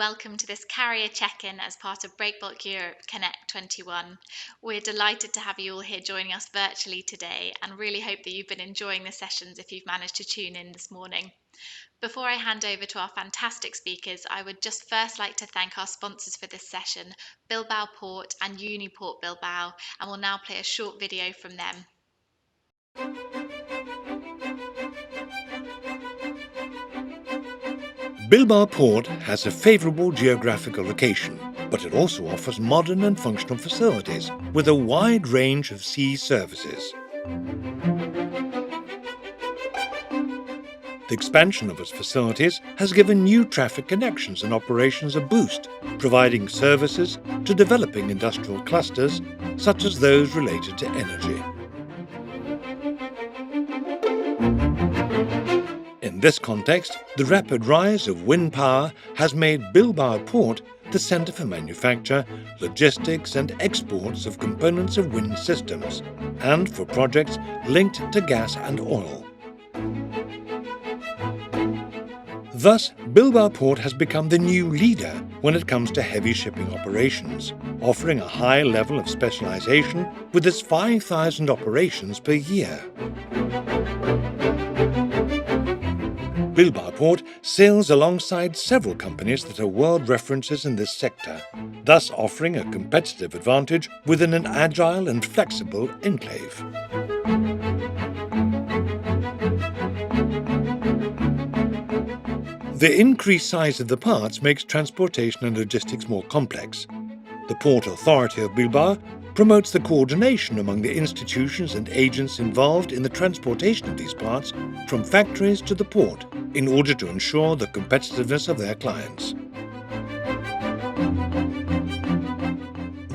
welcome to this carrier check-in as part of Breakbulk Europe Connect21. We're delighted to have you all here joining us virtually today and really hope that you've been enjoying the sessions if you've managed to tune in this morning. Before I hand over to our fantastic speakers, I would just first like to thank our sponsors for this session, Bilbao Port and Uniport Bilbao, and we'll now play a short video from them. Bilbao Port has a favourable geographical location, but it also offers modern and functional facilities with a wide range of sea services. The expansion of its facilities has given new traffic connections and operations a boost, providing services to developing industrial clusters such as those related to energy. In this context, the rapid rise of wind power has made Bilbao Port the centre for manufacture, logistics and exports of components of wind systems, and for projects linked to gas and oil. Thus, Bilbao Port has become the new leader when it comes to heavy shipping operations, offering a high level of specialisation with its 5,000 operations per year. Bilbao Port sails alongside several companies that are world references in this sector, thus offering a competitive advantage within an agile and flexible enclave. The increased size of the parts makes transportation and logistics more complex. The Port Authority of Bilbao promotes the coordination among the institutions and agents involved in the transportation of these parts from factories to the port in order to ensure the competitiveness of their clients.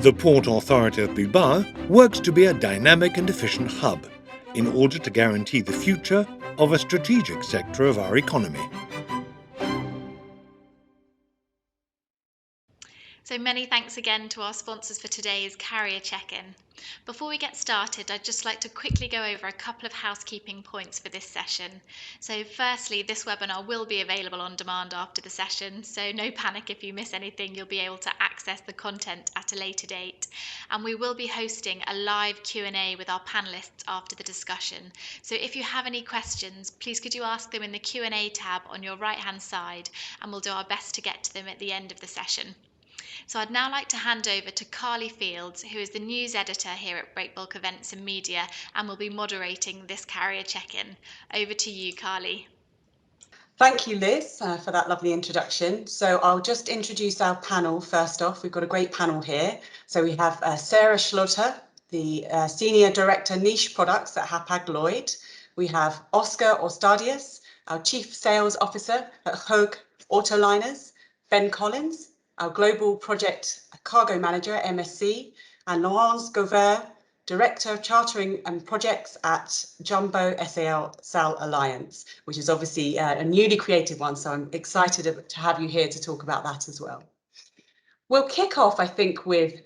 The Port Authority of Bilbao works to be a dynamic and efficient hub in order to guarantee the future of a strategic sector of our economy. So many thanks again to our sponsors for today's carrier check-in. Before we get started, I'd just like to quickly go over a couple of housekeeping points for this session. So firstly, this webinar will be available on demand after the session, so no panic if you miss anything, you'll be able to access the content at a later date. And we will be hosting a live Q&A with our panelists after the discussion. So if you have any questions, please could you ask them in the Q&A tab on your right-hand side, and we'll do our best to get to them at the end of the session. So I'd now like to hand over to Carly Fields, who is the news editor here at Breakbulk Events and Media and will be moderating this carrier check-in. Over to you, Carly. Thank you, Liz, for that lovely introduction. So I'll just introduce our panel first off. We've got a great panel here. So we have Sarah Schlutter, the Senior Director Niche Products at Hapag-Lloyd. We have Oscar Ostadius, our Chief Sales Officer at Hoeg Autoliners, Ben Collins, our Global Project Cargo Manager at MSC, and Laurence Gauvert, Director of Chartering and Projects at Jumbo SAL Alliance, which is obviously a newly created one, so I'm excited to have you here to talk about that as well. We'll kick off, I think, with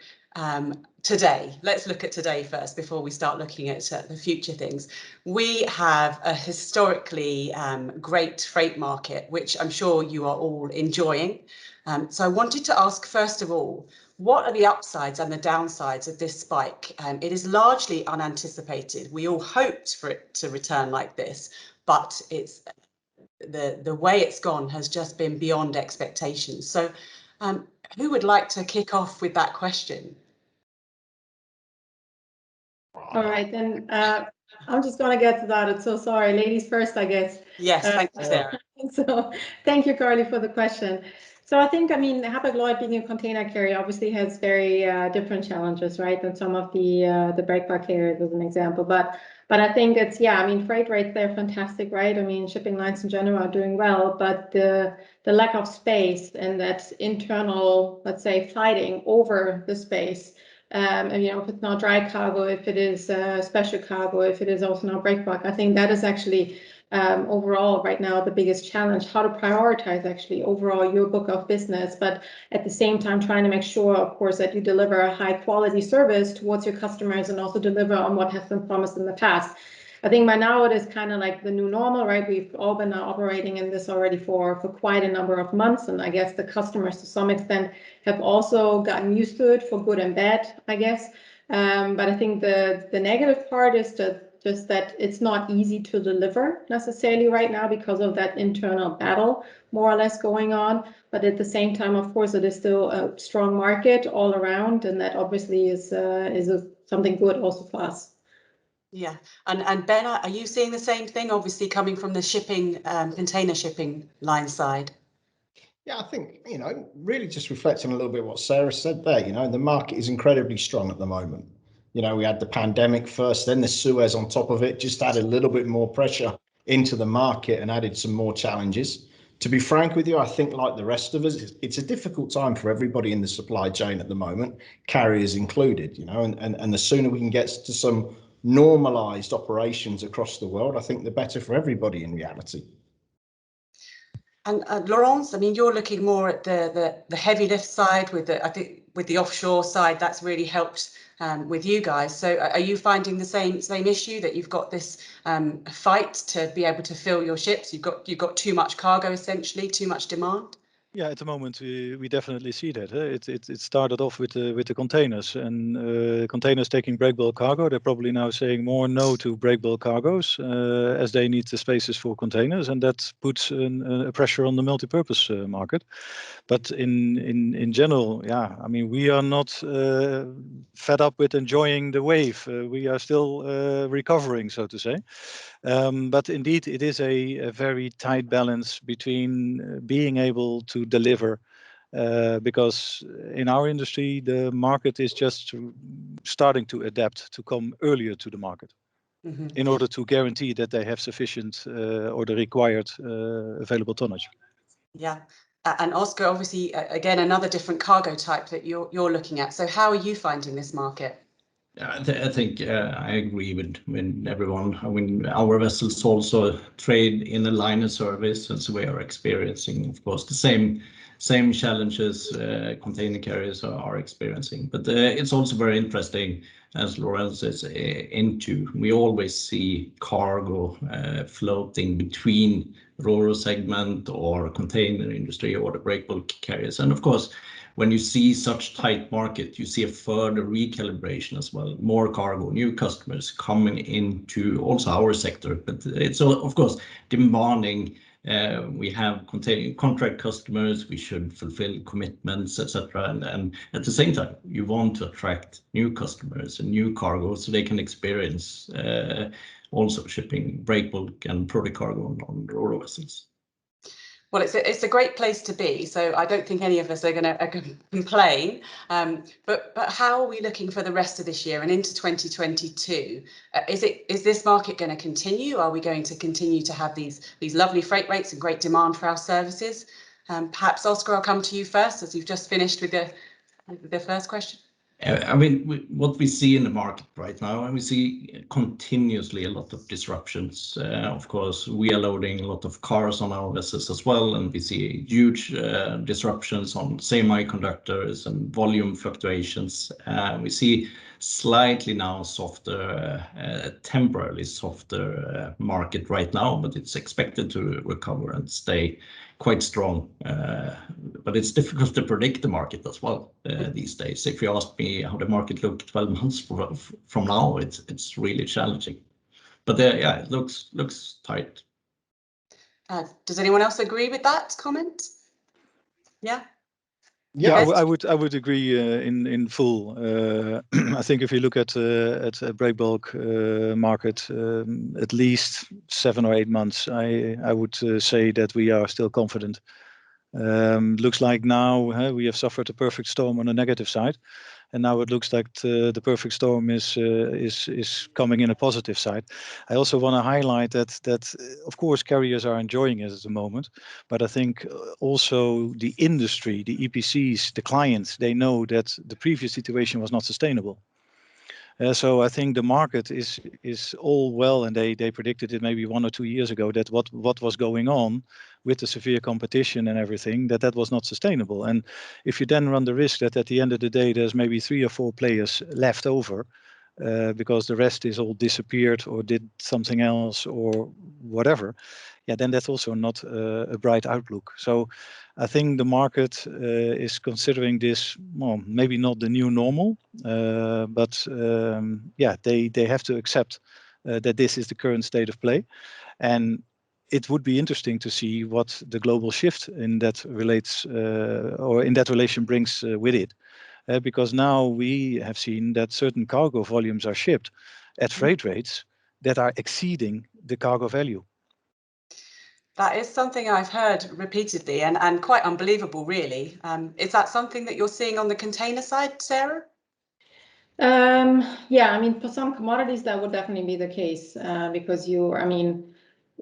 today. Let's look at today first before we start looking at the future things. We have a historically great freight market, which I'm sure you are all enjoying. So I wanted to ask, first of all, what are the upsides and the downsides of this spike? It is largely unanticipated. We all hoped for it to return like this, but it's the way it's gone has just been beyond expectations. So who would like to kick off with that question? All right, then I'm just going to get to that. I'm so sorry. Ladies first, I guess. Yes, thank you, Sarah. So thank you, Carly, for the question. So I think, Hapag-Lloyd being a container carrier obviously has very different challenges, right, than some of the breakbulk carriers as an example. But I think it's, freight rates, they're fantastic, right? Shipping lines in general are doing well, but the lack of space and that internal, let's say, fighting over the space, if it's not dry cargo, if it is special cargo, if it is also not breakbulk, I think that is actually overall right now the biggest challenge, how to prioritize actually overall your book of business, but at the same time trying to make sure, of course, that you deliver a high quality service towards your customers and also deliver on what has been promised in the past. I think by now it is kind of like the new normal, right? We've all been operating in this already for quite a number of months, and I guess the customers to some extent have also gotten used to it for good and bad, I guess. But I think the negative part is just that it's not easy to deliver necessarily right now because of that internal battle more or less going on. But at the same time, of course, it is still a strong market all around, and that obviously is something good also for us. Yeah, and Ben, are you seeing the same thing? Obviously, coming from the shipping, container shipping line side. Yeah, I think, really just reflecting a little bit what Sarah said there, the market is incredibly strong at the moment. We had the pandemic first, then the Suez on top of it, just added a little bit more pressure into the market and added some more challenges. To be frank with you, I think like the rest of us, it's a difficult time for everybody in the supply chain at the moment, carriers included, and the sooner we can get to some normalized operations across the world, I think the better for everybody in reality. And Laurence, I mean, you're looking more at the heavy lift side I think with the offshore side, that's really helped with you guys. So are you finding the same issue that you've got this fight to be able to fill your ships? You've got too much cargo, essentially, too much demand? Yeah, at the moment we definitely see that. It started off with the containers, and containers taking breakbulk cargo. They're probably now saying more no to breakbulk cargoes as they need the spaces for containers, and that puts a pressure on the multi-purpose market. But in general, yeah, I mean, we are not fed up with enjoying the wave. We are still recovering, so to say. But indeed, it is a very tight balance between being able to deliver, because in our industry, the market is just starting to adapt to come earlier to the market in order to guarantee that they have sufficient or the required available tonnage. Yeah. And Oscar, obviously, again, another different cargo type that you're looking at. So how are you finding this market? I think I agree with everyone. I mean, our vessels also trade in a liner service, and so we are experiencing, of course, the same challenges container carriers are experiencing. But it's also very interesting, as Laurence is into. We always see cargo floating between ro-ro segment or container industry or the breakbulk carriers, and of course, when you see such tight market, you see a further recalibration as well. More cargo, new customers coming into also our sector, but it's of course demanding. We have contract customers, we should fulfill commitments, etc. And at the same time, you want to attract new customers and new cargo so they can experience also shipping breakbulk and product cargo on ro-ro vessels. Well, it's a great place to be, so I don't think any of us are going to complain. But how are we looking for the rest of this year and into 2022? Is this market going to continue? Are we going to continue to have these lovely freight rates and great demand for our services? Perhaps Oscar, I'll come to you first, as you've just finished with the first question. I mean, what we see in the market right now, and we see continuously a lot of disruptions. Of course, we are loading a lot of cars on our vessels as well, and we see huge disruptions on semiconductors and volume fluctuations. We see slightly now softer, temporarily softer market right now, but it's expected to recover and stay quite strong. But it's difficult to predict the market as well these days. If you ask me how the market looked 12 months from now, it's really challenging. But yeah, it looks tight. Does anyone else agree with that comment? Yeah. Yeah, I would agree in full. I think if you look at a breakbulk market, at least 7 or 8 months, I would say that we are still confident. Looks like now we have suffered a perfect storm on the negative side, and now it looks like the perfect storm is coming in a positive side. I also want to highlight that of course carriers are enjoying it at the moment, but I think also the industry, the EPCs, the clients, they know that the previous situation was not sustainable. So I think the market is all well, and they predicted it maybe 1 or 2 years ago that what was going on with the severe competition and everything, that was not sustainable. And if you then run the risk that at the end of the day there's maybe 3 or 4 players left over, because the rest is all disappeared or did something else or whatever, yeah, then that's also not a bright outlook. So I think the market is considering this, well, maybe not the new normal, but yeah, they have to accept that this is the current state of play. And it would be interesting to see what the global shift in that relates or in that relation brings with it. Because now we have seen that certain cargo volumes are shipped at freight rates that are exceeding the cargo value. That is something I've heard repeatedly and quite unbelievable, really. Is that something that you're seeing on the container side, Sarah? Yeah, I mean, for some commodities, that would definitely be the case because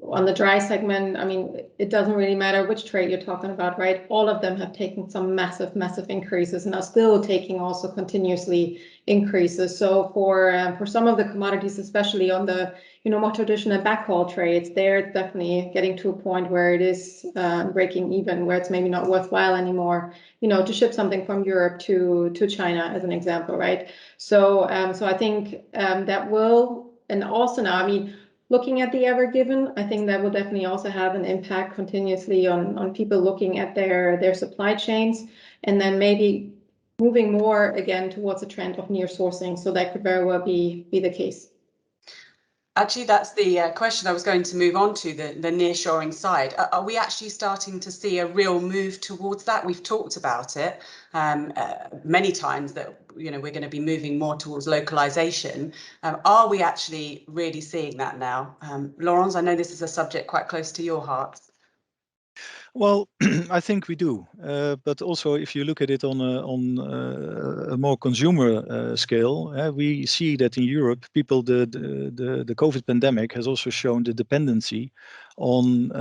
on the dry segment, I mean, it doesn't really matter which trade you're talking about, right? All of them have taken some massive, massive increases and are still taking also continuously increases. So for some of the commodities, especially on the more traditional backhaul trades, they're definitely getting to a point where it is breaking even, where it's maybe not worthwhile anymore, to ship something from Europe to China, as an example, right? So I think that will, and also now, I mean, looking at the Ever Given, I think that will definitely also have an impact continuously on people looking at their supply chains, and then maybe moving more again towards a trend of near sourcing. So that could very well be the case. Actually, that's the question I was going to move on to, the nearshoring side. Are we actually starting to see a real move towards that? We've talked about it many times that we're going to be moving more towards localization. Are we actually really seeing that now? Laurence, I know this is a subject quite close to your heart. Well, I think we do, but also if you look at it on a more consumer scale, we see that in Europe, people the COVID pandemic has also shown the dependency on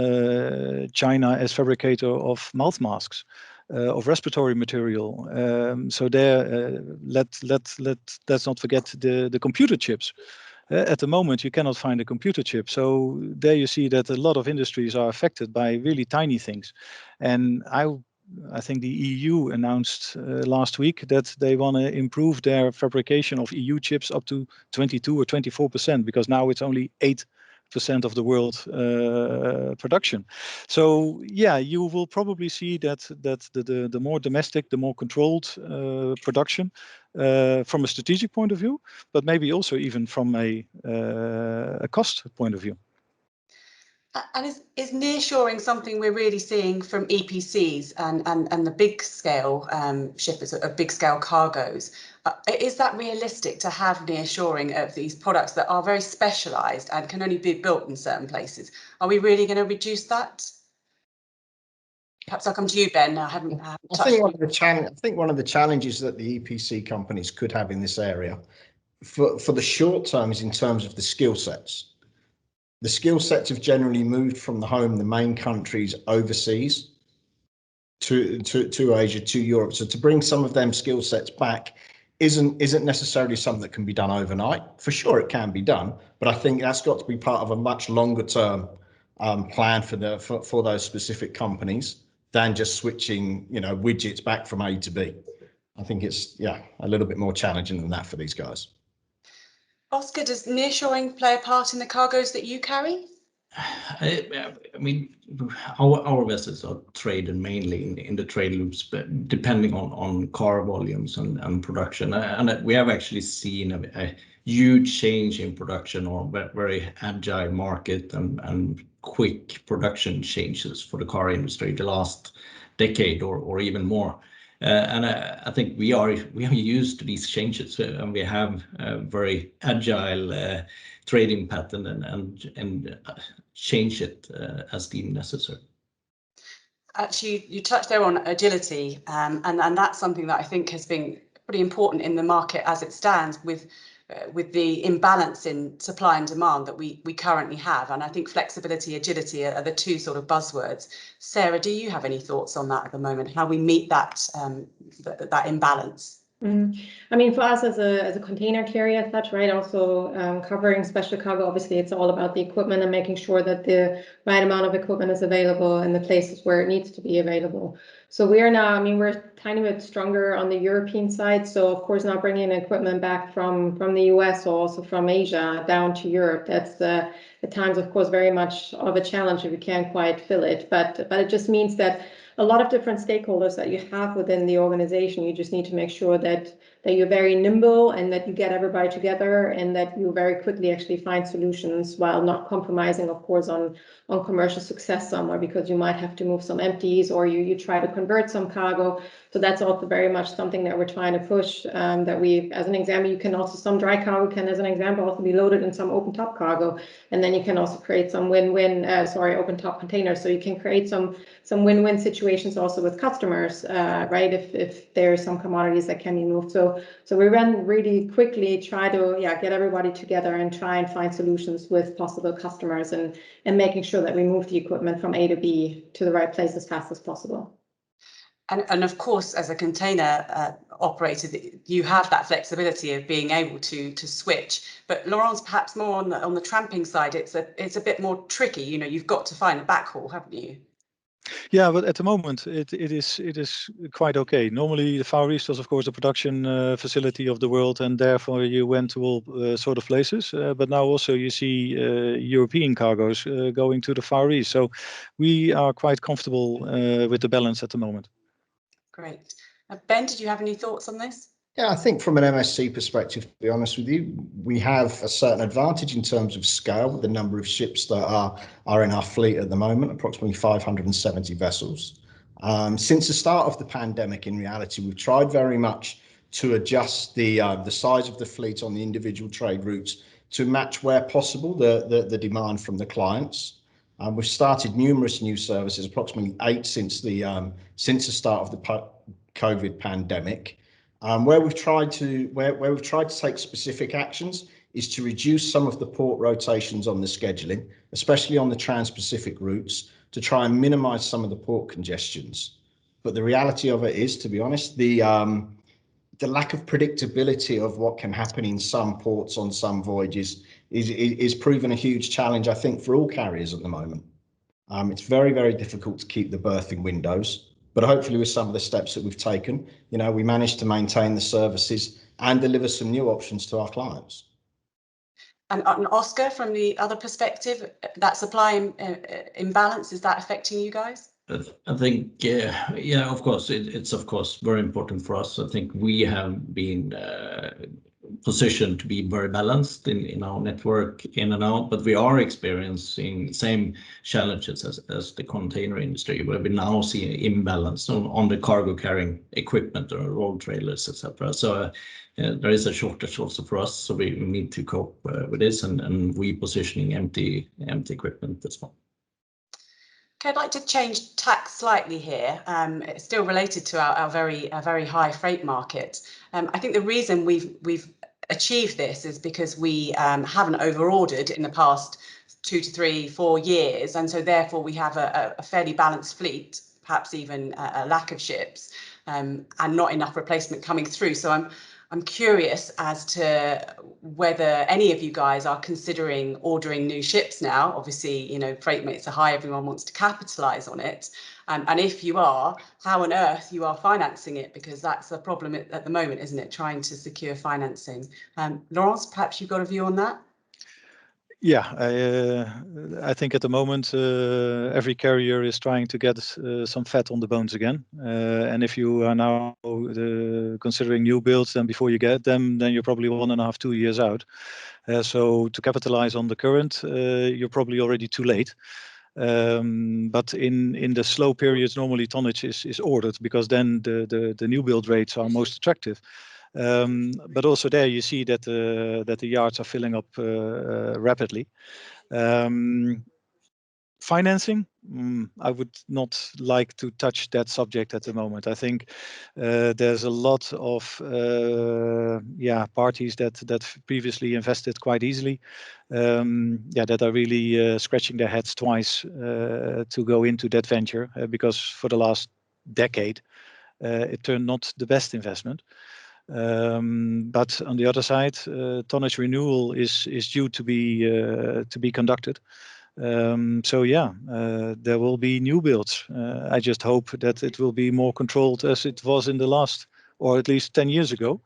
China as fabricator of mouth masks, of respiratory material. So there, let's not forget the computer chips. At the moment, you cannot find a computer chip. So there you see that a lot of industries are affected by really tiny things. And I think the EU announced last week that they want to improve their fabrication of EU chips up to 22 or 24%, because now it's only 8% of the world production. So yeah, you will probably see that the more domestic, the more controlled production from a strategic point of view, but maybe also even from a cost point of view. And is nearshoring something we're really seeing from EPCs and the big scale shippers of big scale cargoes? Is that realistic to have nearshoring of these products that are very specialised and can only be built in certain places? Are we really going to reduce that? Perhaps I'll come to you, Ben. I haven't touched. I think one of the challenges that the EPC companies could have in this area for the short term is in terms of the skill sets. The skill sets have generally moved from the main countries overseas to Asia, to Europe. So to bring some of them skill sets back isn't necessarily something that can be done overnight. For sure, it can be done, but I think that's got to be part of a much longer term plan for those specific companies than just switching, widgets back from A to B. I think it's a little bit more challenging than that for these guys. Oscar, does nearshoring play a part in the cargoes that you carry? I mean, our vessels are traded mainly in the trade loops, but depending on car volumes and production. And we have actually seen a huge change in production, or very agile market and quick production changes for the car industry the last decade or even more. And I think we are used to these changes, and we have a very agile trading pattern and change it as deemed necessary. Actually, you touched there on agility, and that's something that I think has been pretty important in the market as it stands with the imbalance in supply and demand that we currently have. And I think flexibility, agility are the two sort of buzzwords. Sarah, do you have any thoughts on that at the moment, how we meet that imbalance? I mean, for us as a container carrier as such, right, also covering special cargo, obviously it's all about the equipment and making sure that the right amount of equipment is available in the places where it needs to be available. So we are now, I mean, we're a tiny bit stronger on the European side. So of course, now bringing equipment back from the US or also from Asia down to Europe, that's at times, of course, very much of a challenge if we can't quite fill it. But it just means that a lot of different stakeholders that you have within the organization, you just need to make sure that you're very nimble and that you get everybody together and that you very quickly actually find solutions while not compromising, of course, on commercial success somewhere, because you might have to move some empties or you try to convert some cargo. So that's also very much something that we're trying to push, that we, as an example, you can also, some dry cargo can, as an example, also be loaded in some open top cargo. And then you can also create some open top containers. So you can create some win-win situations also with customers, right? If there's some commodities that can be moved. So we run really quickly, try to get everybody together and try and find solutions with possible customers and making sure that we move the equipment from A to B to the right place as fast as possible. And of course, as a container operator, you have that flexibility of being able to switch. But Laurence, perhaps more on the tramping side, it's a bit more tricky. You know, you've got to find a backhaul, haven't you? Yeah, but at the moment it is quite okay. Normally the Far East was, of course, the production facility of the world, and therefore you went to all sort of places. But now also you see European cargoes going to the Far East. So we are quite comfortable with the balance at the moment. Great. Ben, did you have any thoughts on this? Yeah, I think from an MSC perspective, to be honest with you, we have a certain advantage in terms of scale with the number of ships that are in our fleet at the moment, approximately 570 vessels. Since the start of the pandemic, in reality, we've tried very much to adjust the size of the fleet on the individual trade routes to match, where possible, the demand from the clients. We've started numerous new services, approximately 8 since the start of the COVID pandemic. Where we've tried to take specific actions is to reduce some of the port rotations on the scheduling, especially on the trans-Pacific routes, to try and minimize some of the port congestions. But the reality of it is, to be honest, the lack of predictability of what can happen in some ports on some voyages is proven a huge challenge, I think, for all carriers at the moment. It's very, very difficult to keep the berthing windows. But hopefully with some of the steps that we've taken, you know, we managed to maintain the services and deliver some new options to our clients. And Oscar, from the other perspective, that supply imbalance, is that affecting you guys? I think, yeah, of course, it's of course very important for us. I think we have been positioned to be very balanced in our network in and out, but we are experiencing same challenges as the container industry, where we now see an imbalance on the cargo carrying equipment or road trailers, etc. So there is a shortage also for us, so we need to cope with this and repositioning empty equipment as well. Okay, I'd like to change tack slightly here. It's still related to our very high freight market. I think the reason we've achieved this is because we haven't over-ordered in the past 2 to 3, 4 years, and so therefore we have a fairly balanced fleet, perhaps even a lack of ships, and not enough replacement coming through. So I'm curious as to whether any of you guys are considering ordering new ships now. Obviously, you know, freight rates are high, everyone wants to capitalize on it. And if you are, how on earth you are financing it, because that's the problem at the moment, isn't it? Trying to secure financing. Laurence, perhaps you've got a view on that? Yeah, I think at the moment every carrier is trying to get some fat on the bones again. And if you are now considering new builds, then before you get them, then you're probably 1.5, 2 years out. So to capitalize on the current, you're probably already too late. But in the slow periods, normally tonnage is ordered, because then the new build rates are most attractive. But also there you see that the yards are filling up rapidly. Financing, I would not like to touch that subject at the moment. I think there's a lot of parties that previously invested quite easily, that are really scratching their heads twice to go into that venture, because for the last decade it turned not the best investment. But on the other side, tonnage renewal is due to be conducted. So yeah, there will be new builds. I just hope that it will be more controlled as it was in the last, or at least 10 years ago,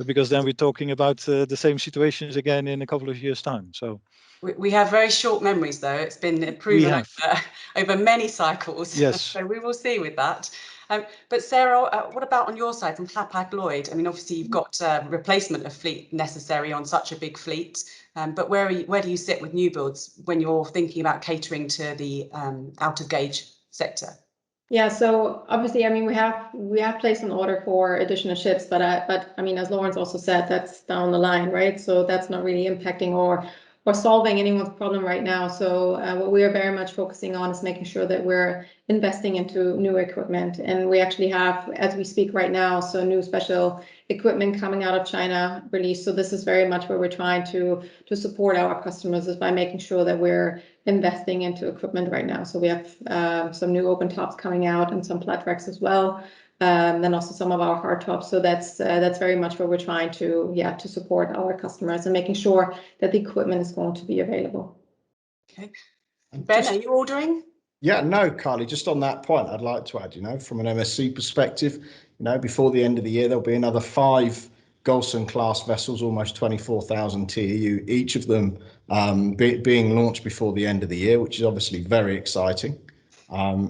because then we're talking about the same situations again in a couple of years' time. So we have very short memories, though. It's been proven over many cycles. Yes. So we will see with that. But Sarah, what about on your side from Hapag-Lloyd? I mean, obviously you've got replacement of fleet necessary on such a big fleet. But where do you sit with new builds when you're thinking about catering to the out of gauge sector? Yeah, so obviously, I mean, we have placed an order for additional ships, but I mean, as Lawrence also said, that's down the line, right? So that's not really impacting or solving anyone's problem right now. So what we are very much focusing on is making sure that we're investing into new equipment, and we actually have, as we speak right now, so new special equipment coming out of China released. So this is very much where we're trying to support our customers, is by making sure that we're investing into equipment right now. So we have some new open tops coming out and some flat racks as well. Then also some of our hard tops. So that's very much where we're trying to support our customers and making sure that the equipment is going to be available. Okay. Ben, are you ordering? Yeah, no, Carly, just on that point, I'd like to add, from an MSC perspective, before the end of the year, there'll be another 5 Golson class vessels, almost 24,000 TEU, each of them being launched before the end of the year, which is obviously very exciting.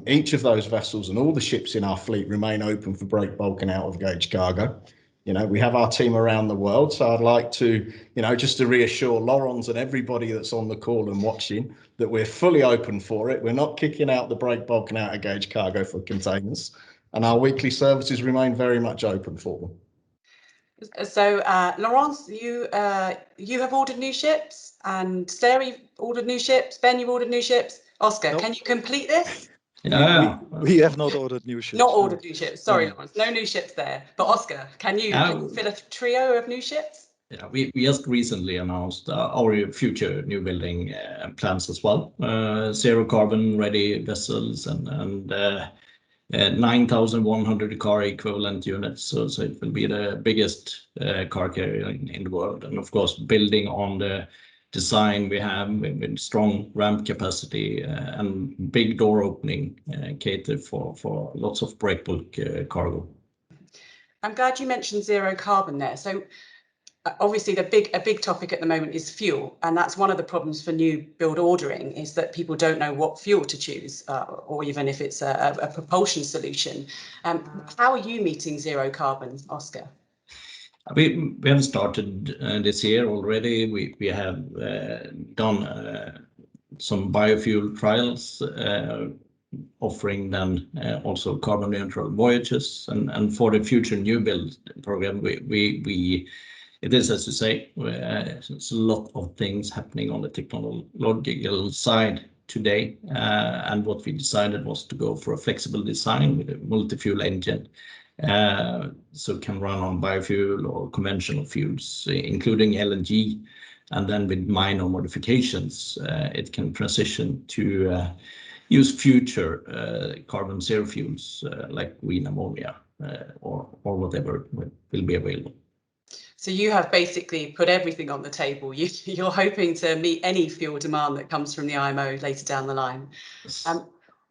Each of those vessels and all the ships in our fleet remain open for breakbulk and out of gauge cargo. We have our team around the world, so I'd like to, just to reassure Laurence and everybody that's on the call and watching that we're fully open for it. We're not kicking out the breakbulk and out of gauge cargo for containers, and our weekly services remain very much open for them. So, Laurence, you have ordered new ships, and Sarah, you've ordered new ships. Ben, you've ordered new ships. Oscar, Can you complete this? We have not ordered new ships. Not ordered new ships. Sorry, Laurence, no new ships there. But Oscar, can you fill a trio of new ships? Yeah, we just recently announced our future new building plans as well. Zero carbon ready vessels and 9,100 car equivalent units. So it will be the biggest car carrier in the world. And of course, building on the design we have with strong ramp capacity and big door opening, cater for lots of breakbulk cargo. I'm glad you mentioned zero carbon there. So obviously a big topic at the moment is fuel, and that's one of the problems for new build ordering, is that people don't know what fuel to choose, or even if it's a propulsion solution. How are you meeting zero carbon, Oscar? We have started this year already. We have done some biofuel trials, offering then also carbon neutral voyages, and for the future new build program, it is, as you say, there's a lot of things happening on the technological side today, and what we decided was to go for a flexible design with a multi-fuel engine. So it can run on biofuel or conventional fuels, including LNG, and then with minor modifications, it can transition to use future carbon zero fuels like green ammonia or whatever will be available. So you have basically put everything on the table. You're hoping to meet any fuel demand that comes from the IMO later down the line. Yes.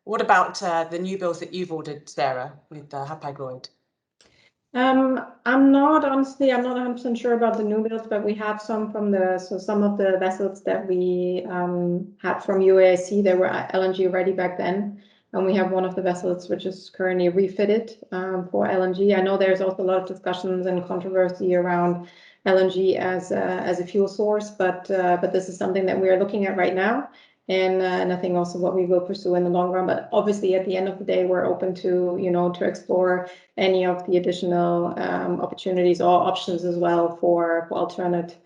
What about the new builds that you've ordered, Sarah, with Hapag-Lloyd? I'm not 100% sure about the new builds, but we have some some of the vessels that we had from UASC, they were LNG ready back then. And we have one of the vessels which is currently refitted for LNG. I know there's also a lot of discussions and controversy around LNG as a fuel source, but this is something that we are looking at right now. And I think also what we will pursue in the long run. But obviously, at the end of the day, we're open to to explore any of the additional opportunities or options as well for alternate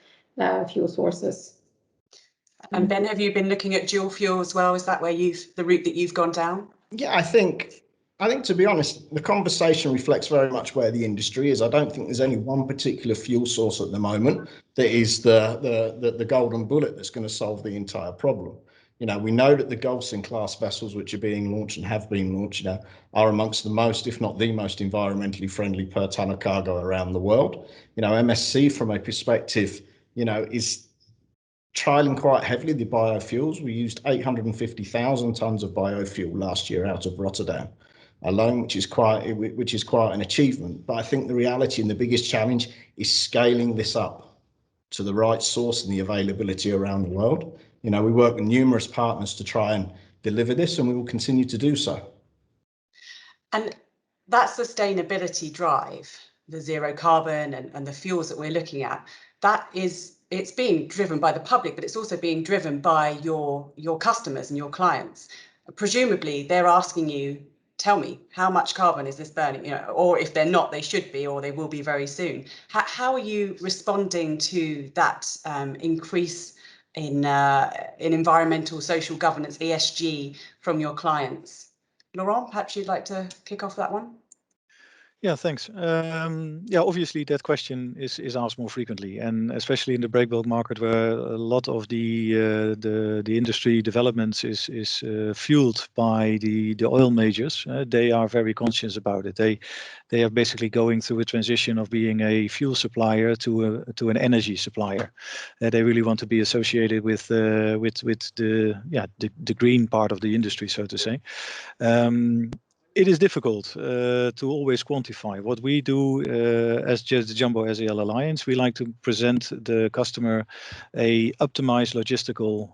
fuel sources. And Ben, have you been looking at dual fuel as well? Is that where the route that you've gone down? Yeah, I think to be honest, the conversation reflects very much where the industry is. I don't think there's any one particular fuel source at the moment that is the golden bullet that's going to solve the entire problem. You know, we know that the Golson class vessels which are being launched and have been launched, you know, are amongst the most, if not the most environmentally friendly per ton of cargo around the world. You know, MSC from a perspective, you know, is trialing quite heavily the biofuels. We used 850,000 tons of biofuel last year out of Rotterdam alone, which is quite an achievement. But I think the reality and the biggest challenge is scaling this up to the right source and the availability around the world. You know, we work with numerous partners to try and deliver this, and we will continue to do so. And that sustainability drive, the zero carbon and the fuels that we're looking at, it's being driven by the public, but it's also being driven by your customers and your clients. Presumably, they're asking you, tell me, how much carbon is this burning? You know, or if they're not, they should be, or they will be very soon. How are you responding to that increase in environmental, social governance, ESG from your clients? Laurent, perhaps you'd like to kick off that one? Yeah, thanks. Yeah, obviously that question is asked more frequently, and especially in the breakbulk market, where a lot of the industry developments is fueled by the oil majors. They are very conscious about it. They are basically going through a transition of being a fuel supplier to an energy supplier. They really want to be associated with the green part of the industry, so to say. It is difficult to always quantify. What we do as just the Jumbo SEL Alliance, we like to present the customer a optimized logistical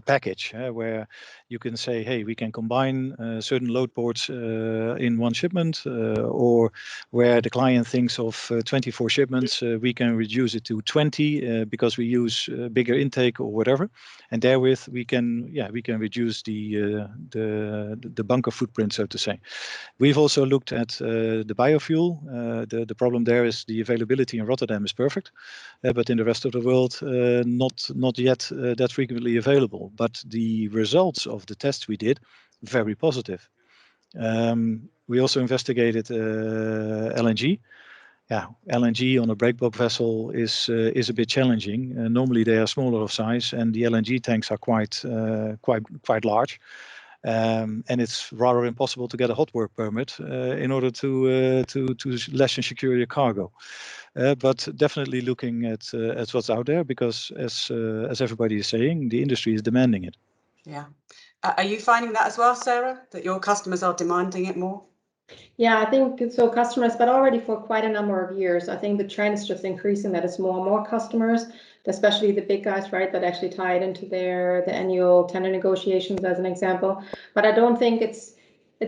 package where you can say, hey, we can combine certain load ports in one shipment, or where the client thinks of 24 shipments, we can reduce it to 20 because we use bigger intake or whatever, and therewith we can reduce the bunker footprint, so to say. We've also looked at the biofuel. The problem there is the availability in Rotterdam is perfect, but in the rest of the world, not yet that frequently available. But the results of the tests we did, very positive. We also investigated LNG. Yeah, LNG on a breakbulk vessel is a bit challenging. Normally they are smaller of size, and the LNG tanks are quite large. And it's rather impossible to get a hot work permit in order to less and secure your cargo. But definitely looking at what's out there, because as everybody is saying, the industry is demanding it. Yeah. Are you finding that as well, Sarah, that your customers are demanding it more? Yeah, I think so, customers, but already for quite a number of years. I think the trend is just increasing, that it's more and more customers, especially the big guys, right, that actually tie it into the annual tender negotiations as an example. But I don't think it's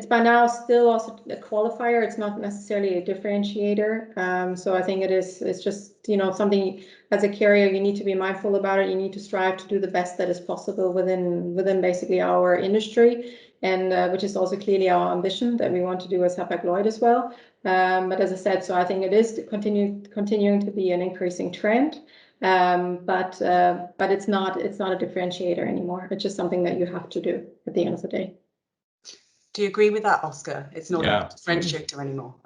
by now still also a qualifier. It's not necessarily a differentiator. So I think it's just, you know, something as a carrier you need to be mindful about it. You need to strive to do the best that is possible within basically our industry, and which is also clearly our ambition that we want to do as Hapag-Lloyd as well. But as I said, so I think it is continuing to be an increasing trend. But it's not a differentiator anymore. It's just something that you have to do at the end of the day. Do you agree with that, Oscar? It's not a differentiator anymore.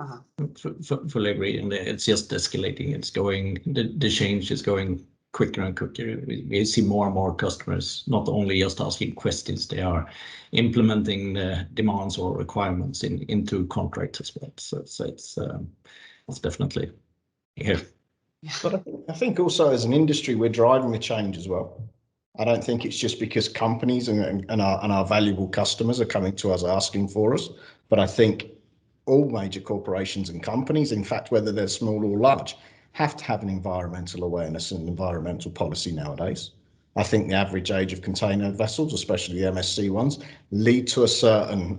Fully agree, and it's just escalating. It's going. The change is going quicker and quicker. We see more and more customers not only just asking questions; they are implementing the demands or requirements into contracts as well. So it's definitely here. But I think also as an industry, we're driving the change as well. I don't think it's just because companies and our valuable customers are coming to us asking for us, but I think all major corporations and companies, in fact, whether they're small or large, have to have an environmental awareness and environmental policy nowadays. I think the average age of container vessels, especially the MSC ones, lead to a certain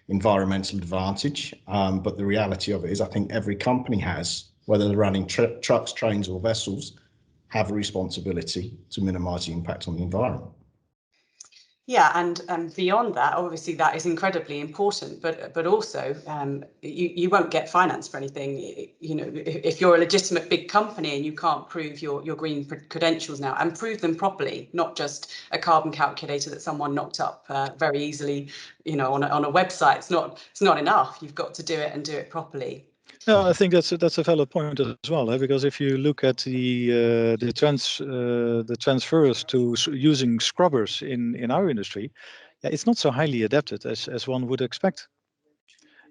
environmental advantage. But the reality of it is I think every company has, whether they're running trucks, trains or vessels, have a responsibility to minimise the impact on the environment. Yeah, and beyond that, obviously that is incredibly important, but also you won't get finance for anything. You know, if you're a legitimate big company and you can't prove your green credentials now, and prove them properly, not just a carbon calculator that someone knocked up very easily, you know, on a website. It's not enough. You've got to do it and do it properly. No, I think that's a valid point as well, because if you look at the transfers to using scrubbers in our industry, yeah, it's not so highly adapted as one would expect.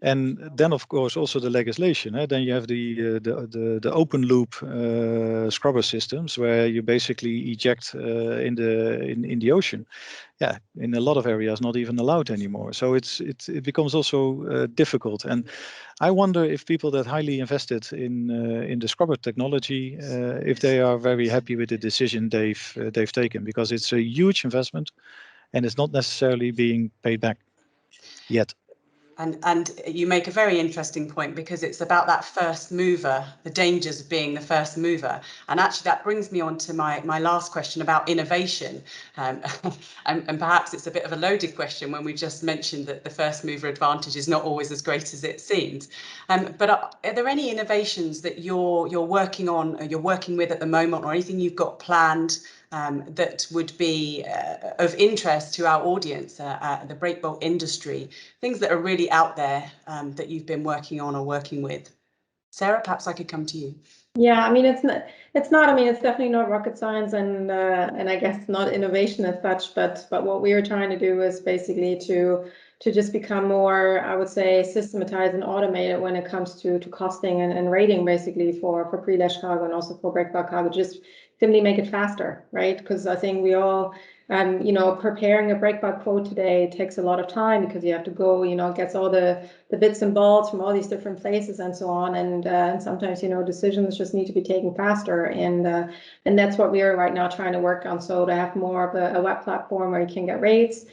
And then, of course, also the legislation. Then you have the open loop scrubber systems where you basically eject in the ocean. Yeah, in a lot of areas, not even allowed anymore. So it becomes also difficult. And I wonder if people that highly invested in the scrubber technology, if they are very happy with the decision they've taken, because it's a huge investment, and it's not necessarily being paid back yet. And you make a very interesting point, because it's about that first mover, the dangers of being the first mover. And actually that brings me on to my last question about innovation. And perhaps it's a bit of a loaded question when we've just mentioned that the first mover advantage is not always as great as it seems. But are there any innovations that you're working on, or you're working with at the moment, or anything you've got planned that would be of interest to our audience, the breakbulk industry, things that are really out there that you've been working on or working with? Sarah, perhaps I could come to you. Yeah, I mean, it's not. I mean, it's definitely not rocket science, and I guess not innovation as such. But what we are trying to do is basically to just become more, I would say, systematized and automated when it comes to costing and rating, basically for pre-lash cargo and also for breakbulk cargo. Just simply make it faster, right? Because I think we all, preparing a breakbulk quote today takes a lot of time, because you have to go, gets all the bits and bolts from all these different places and so on, and sometimes decisions just need to be taken faster, and that's what we are right now trying to work on. So to have more of a web platform where you can get rates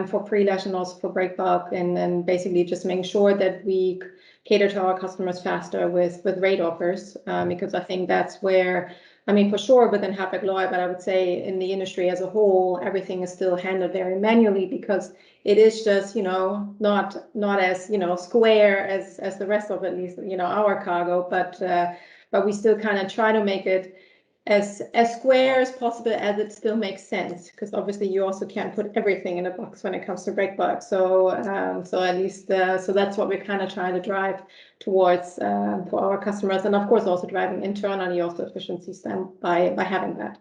for pre-lash and also for breakbulk, and then basically just making sure that we cater to our customers faster with rate offers, because I think that's where, I mean, for sure within Hapag-Lloyd, but I would say in the industry as a whole, everything is still handled very manually, because it is just, not as, square as the rest of, at least, our cargo, but we still kind of try to make it as square as possible, as it still makes sense, because obviously you also can't put everything in a box when it comes to breakbulk. So at least so that's what we're kind of trying to drive towards for our customers, and of course also driving internally also efficiencies then by having that.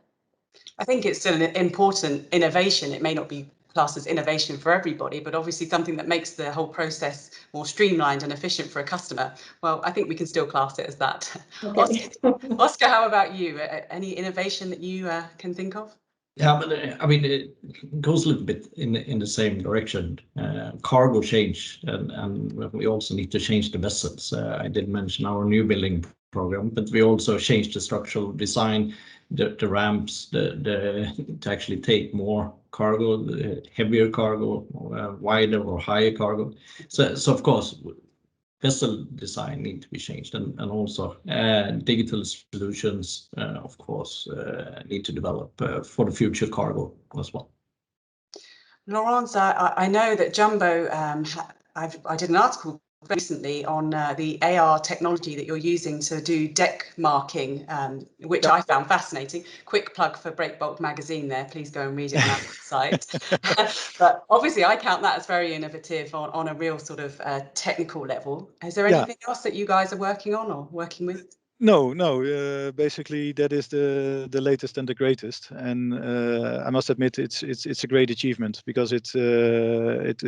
I think it's still an important innovation. It may not be classed as innovation for everybody, but obviously something that makes the whole process more streamlined and efficient for a customer. Well, I think we can still class it as that. Okay. Oscar, how about you? Any innovation that you can think of? Yeah, but I mean, it goes a little bit in the same direction. Cargo change, and we also need to change the vessels. I did mention our new building program, but we also changed the structural design, the ramps, to actually take more cargo, heavier cargo, wider or higher cargo. So of course, vessel design need to be changed, and also digital solutions, of course, need to develop for the future cargo as well. Laurence, I know that Jumbo, I did an article recently on the AR technology that you're using to do deck marking, which I found fascinating. Quick plug for Breakbulk magazine there, please go and read it on our website. But obviously I count that as very innovative on a real sort of technical level. Is there anything else that you guys are working on or working with? No. Basically, that is the latest and the greatest, and I must admit it's a great achievement, because it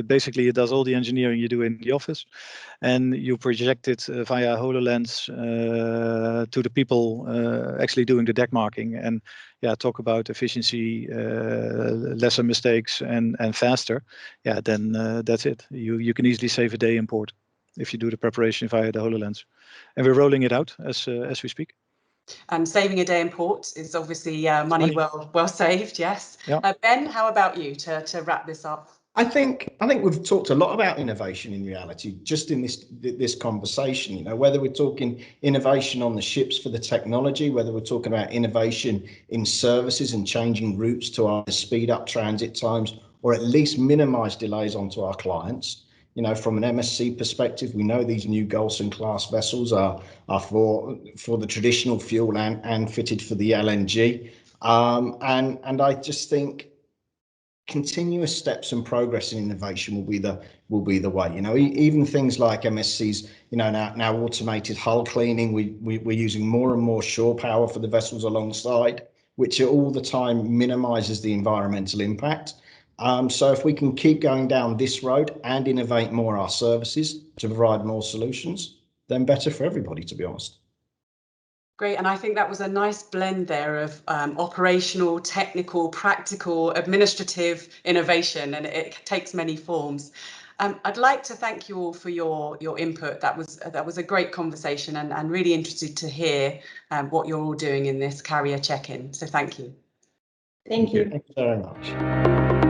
basically it does all the engineering you do in the office, and you project it via HoloLens to the people actually doing the deck marking, and talk about efficiency, lesser mistakes, and faster. Then that's it. You can easily save a day in port if you do the preparation via the HoloLens. And we're rolling it out as we speak. And saving a day in port is obviously money well saved, yes. Yeah. Ben, how about you to wrap this up? I think we've talked a lot about innovation in reality, just in this conversation, whether we're talking innovation on the ships for the technology, whether we're talking about innovation in services and changing routes to either speed up transit times or at least minimize delays onto our clients. From an MSC perspective, we know these new Golson class vessels are for the traditional fuel and fitted for the LNG. And I just think continuous steps and progress in innovation will be the way. You know, even things like MSC's, you know, now automated hull cleaning. We're using more and more shore power for the vessels alongside, which all the time minimises the environmental impact. So if we can keep going down this road and innovate more our services to provide more solutions, then better for everybody, to be honest. Great, and I think that was a nice blend there of operational, technical, practical, administrative innovation, and it takes many forms. I'd like to thank you all for your input. That was a great conversation, and really interested to hear what you're all doing in this carrier check-in. So thank you. Thank you. Thank you very much.